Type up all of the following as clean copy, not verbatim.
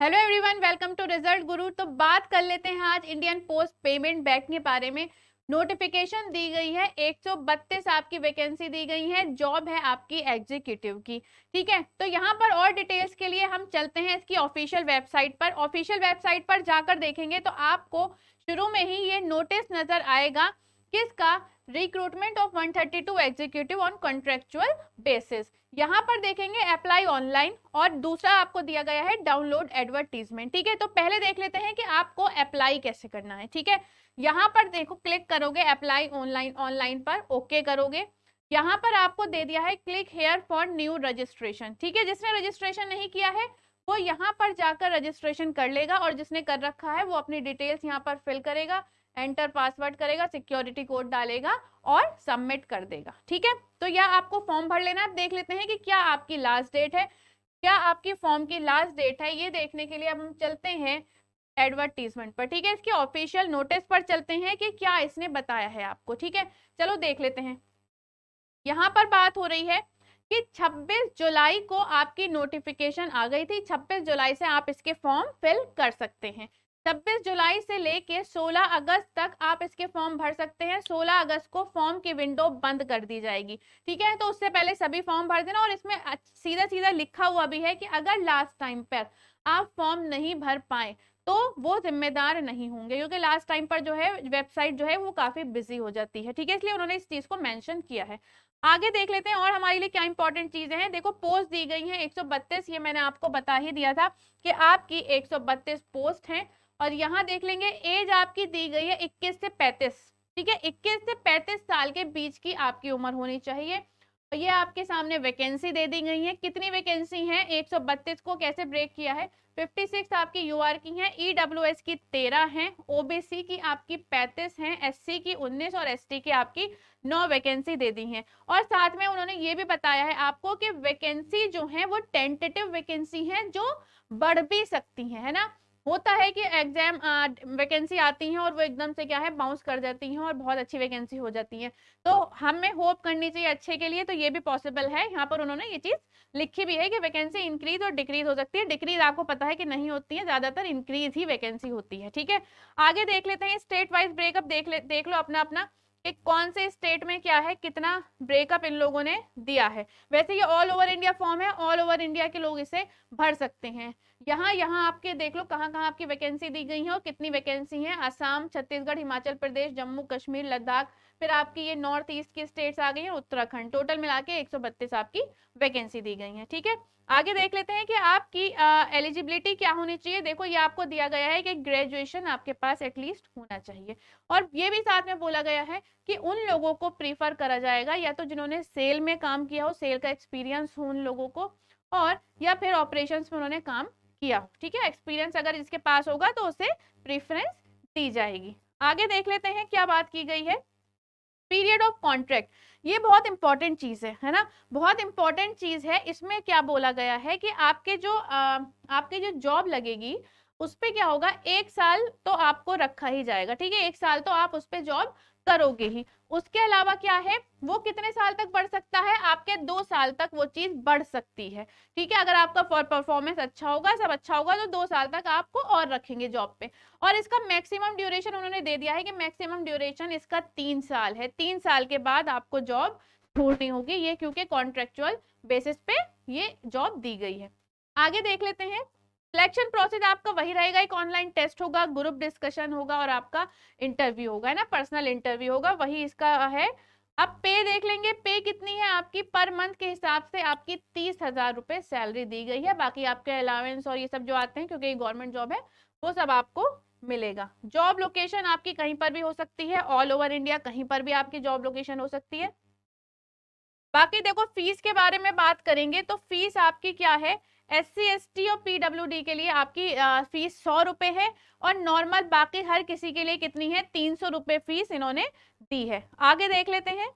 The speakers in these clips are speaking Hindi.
Hello everyone, welcome to result Guru. तो बात कर लेते हैं आज इंडियन पोस्ट पेमेंट बैंक के बारे में। नोटिफिकेशन दी गई है, 132 आपकी वैकेंसी दी गई है, जॉब है आपकी एग्जीक्यूटिव की। ठीक है, तो यहाँ पर और डिटेल्स के लिए हम चलते हैं इसकी ऑफिशियल वेबसाइट पर। ऑफिशियल वेबसाइट पर जाकर देखेंगे तो आपको शुरू में ही ये नोटिस नजर आएगा, किसका? Recruitment of 132 executive on contractual basis. यहाँ पर देखेंगे अप्लाई ऑनलाइन, और दूसरा आपको दिया गया है डाउनलोड एडवर्टीजमेंट। ठीक है, तो पहले देख लेते हैं कि आपको अप्लाई कैसे करना है। ठीक है, यहाँ पर देखो, क्लिक करोगे अप्लाई ऑनलाइन, ऑनलाइन पर ओके करोगे। यहाँ पर आपको दे दिया है click here for new registration. ठीक है, जिसने रजिस्ट्रेशन नहीं किया है वो यहाँ पर जाकर रजिस्ट्रेशन कर लेगा, और जिसने कर रखा है वो अपनी डिटेल्स यहाँ पर फिल करेगा, एंटर पासवर्ड करेगा, सिक्योरिटी कोड डालेगा और सबमिट कर देगा। ठीक है, तो यह आपको फॉर्म भर लेना है। अब देख लेते हैं कि क्या आपकी लास्ट डेट है, क्या आपकी फॉर्म की लास्ट डेट है। ये देखने के लिए अब हम चलते हैं एडवर्टीजमेंट पर। ठीक है, इसके ऑफिशियल नोटिस पर चलते हैं कि क्या इसने बताया है आपको। ठीक है, चलो देख लेते हैं। यहाँ पर बात हो रही है कि 26 जुलाई को आपकी नोटिफिकेशन आ गई थी। 26 जुलाई से आप इसके फॉर्म फिल कर सकते हैं। 26 जुलाई से लेके 16 अगस्त तक आप इसके फॉर्म भर सकते हैं। 16 अगस्त को फॉर्म की विंडो बंद कर दी जाएगी। ठीक है, तो उससे पहले सभी फॉर्म भर देना। और इसमें सीधा सीधा लिखा हुआ भी है कि अगर लास्ट टाइम पर आप फॉर्म नहीं भर पाए तो वो जिम्मेदार नहीं होंगे, क्योंकि लास्ट टाइम पर जो है वेबसाइट जो है वो काफी बिजी हो जाती है। ठीक है, इसलिए उन्होंने इस चीज को मेंशन किया है। आगे देख लेते हैं और हमारे लिए क्या इंपॉर्टेंट चीजें हैं। देखो, पोस्ट दी गई है 132, ये मैंने आपको बता ही दिया था कि आपकी 132 पोस्ट हैं। और यहाँ देख लेंगे एज आपकी दी गई है 21 से 35। ठीक है, 21 से 35 साल के बीच की आपकी उम्र होनी चाहिए। और ये आपके सामने वैकेंसी दे दी गई है। कितनी वैकेंसी है? 132 को कैसे ब्रेक किया है? 56 आपकी यूआर की हैं, ईडब्ल्यूएस की 13 हैं, ओबीसी की आपकी 35 हैं, एससी की 19 और एसटी की आपकी 9 वैकेंसी दे दी हैं। और साथ में उन्होंने ये भी बताया है आपको कि वैकेंसी जो है वो टेंटेटिव वैकेंसी है, जो बढ़ भी सकती है ना। होता है कि एग्जाम वैकेंसी आती है और वो एकदम से क्या है बाउंस कर जाती हैं और बहुत अच्छी वैकेंसी हो जाती है। तो हमें होप करनी चाहिए अच्छे के लिए, तो ये भी पॉसिबल है। यहाँ पर उन्होंने ये चीज लिखी भी है कि वैकेंसी इंक्रीज और डिक्रीज हो सकती है। डिक्रीज आपको पता है कि नहीं होती है, ज्यादातर इंक्रीज ही वैकेंसी होती है। ठीक है, आगे देख लेते हैं स्टेट वाइज ब्रेकअप। देख लो अपना अपना कि कौन से स्टेट में क्या है, कितना ब्रेकअप इन लोगों ने दिया है। वैसे ये ऑल ओवर इंडिया फॉर्म है, ऑल ओवर इंडिया के लोग इसे भर सकते हैं। यहाँ यहाँ आपके देख लो कहाँ कहाँ आपकी वैकेंसी दी गई है और कितनी वैकेंसी है। असम, छत्तीसगढ़, हिमाचल प्रदेश, जम्मू कश्मीर, लद्दाख, फिर आपकी ये नॉर्थ ईस्ट की स्टेट्स आ गई हैं, उत्तराखंड। टोटल मिला के 132 आपकी वैकेंसी दी गई है। ठीक है, आगे देख लेते हैं कि आपकी एलिजिबिलिटी क्या होनी चाहिए। देखो, ये आपको दिया गया है कि ग्रेजुएशन आपके पास एटलीस्ट होना चाहिए। और ये भी साथ में बोला गया है कि उन लोगों को प्रीफर करा जाएगा या तो जिन्होंने सेल में काम किया हो, सेल का एक्सपीरियंस हो उन लोगों को, और या फिर ऑपरेशंस में उन्होंने काम किया हो। ठीक है, एक्सपीरियंस अगर इसके पास होगा तो उसे प्रीफरेंस दी जाएगी। आगे देख लेते हैं क्या बात की गई है। पीरियड ऑफ कॉन्ट्रैक्ट, ये बहुत इंपॉर्टेंट चीज है ना, बहुत इंपॉर्टेंट चीज है। इसमें क्या बोला गया है कि आपके जो जॉब लगेगी उस पे क्या होगा, 1 साल तो आपको रखा ही जाएगा। ठीक है, 1 साल तो आप उस पे जॉब करोगे ही। उसके अलावा क्या है, वो कितने साल तक बढ़ सकता है? आपके 2 साल तक वो चीज बढ़ सकती है। ठीक है, अगर आपका परफॉर्मेंस अच्छा होगा, सब अच्छा होगा, तो 2 साल तक आपको और रखेंगे जॉब पे। और इसका मैक्सिमम ड्यूरेशन उन्होंने दे दिया है कि मैक्सिमम ड्यूरेशन इसका 3 साल है। 3 साल के बाद आपको जॉब छोड़नी होगी, ये क्योंकि कॉन्ट्रेक्चुअल बेसिस पे ये जॉब दी गई है। आगे देख लेते हैं। सिलेक्शन प्रोसेस आपका वही रहेगा, एक ऑनलाइन टेस्ट होगा, ग्रुप डिस्कशन होगा और आपका इंटरव्यू होगा, है ना, पर्सनल इंटरव्यू होगा, वही इसका है। अब पे देख लेंगे, पे कितनी है आपकी पर मंथ के हिसाब से आपकी 30,000 रुपए सैलरी दी गई है। बाकी आपके अलावेंस और ये सब जो आते हैं, क्योंकि ये गवर्नमेंट जॉब है, वो सब आपको मिलेगा। जॉब लोकेशन आपकी कहीं पर भी हो सकती है, ऑल ओवर इंडिया कहीं पर भी आपकी जॉब लोकेशन हो सकती है। बाकी देखो, फीस के बारे में बात करेंगे तो फीस आपकी क्या है, SC ST और PWD के लिए आपकी फीस 100 रुपए है, और नॉर्मल बाकी हर किसी के लिए कितनी है, 300 रुपए फीस इन्होंने दी है। आगे देख लेते हैं।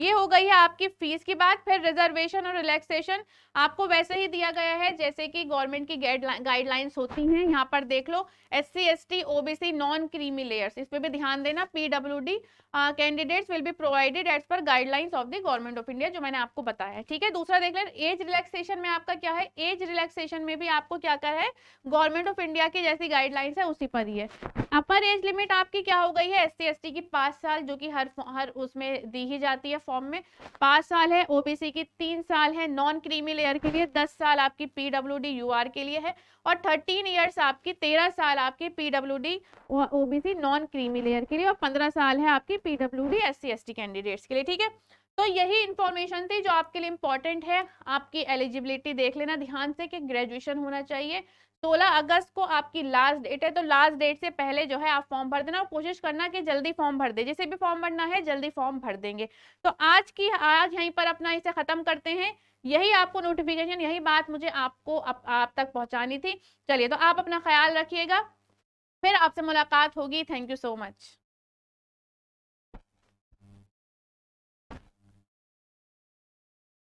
ये हो गई है आपकी फीस की बात। फिर रिजर्वेशन और रिलैक्सेशन आपको वैसे ही दिया गया है जैसे कि गवर्नमेंट की गाइडलाइंस होती हैं। यहाँ पर देख लो, SC ST OBC non creamy layers, इस पे भी ध्यान देना। PWD candidates will be provided as per guidelines of the government of India, जो मैंने आपको बताया है। ठीक है, दूसरा देख लें, एज रिलैक्सेशन में आपका क्या है, एज रिलैक्सेशन में भी आपको क्या कर है, गवर्नमेंट ऑफ इंडिया की जैसी गाइडलाइंस है उसी पर ही है। अपर एज लिमिट आपकी क्या हो गई है, SC ST की 5 साल, जो कि हर उसमें दी ही जाती है फॉर्म में, 5 साल है। OBC की 3 साल है, नॉन क्रीमी लेयर के लिए 10 साल आपकी PWD UR के लिए है, और 13 ईयर्स आपकी 13 साल आपकी PWD OBC non creamy layer के लिए, और 15 साल है आपकी PWD SC ST कैंडिडेट्स के लिए। ठीक है, तो यही इंफॉर्मेशन थी जो आपके लिए इंपॉर्टेंट है। आपकी एलिजिबिलिटी देख लेना ध्यान से कि ग्रेजुएशन होना चाहिए। 16 अगस्त को आपकी लास्ट डेट है, तो लास्ट डेट से पहले जो है आप फॉर्म भर देना, और कोशिश करना कि जल्दी फॉर्म भर दे, जिसे भी फॉर्म भरना है जल्दी फॉर्म भर देंगे। तो आज यहीं पर अपना इसे खत्म करते हैं। यही आपको नोटिफिकेशन, यही बात मुझे आपको आप तक पहुंचानी थी। चलिए, तो आप अपना ख्याल रखिएगा, फिर आपसे मुलाकात होगी। Thank you so much.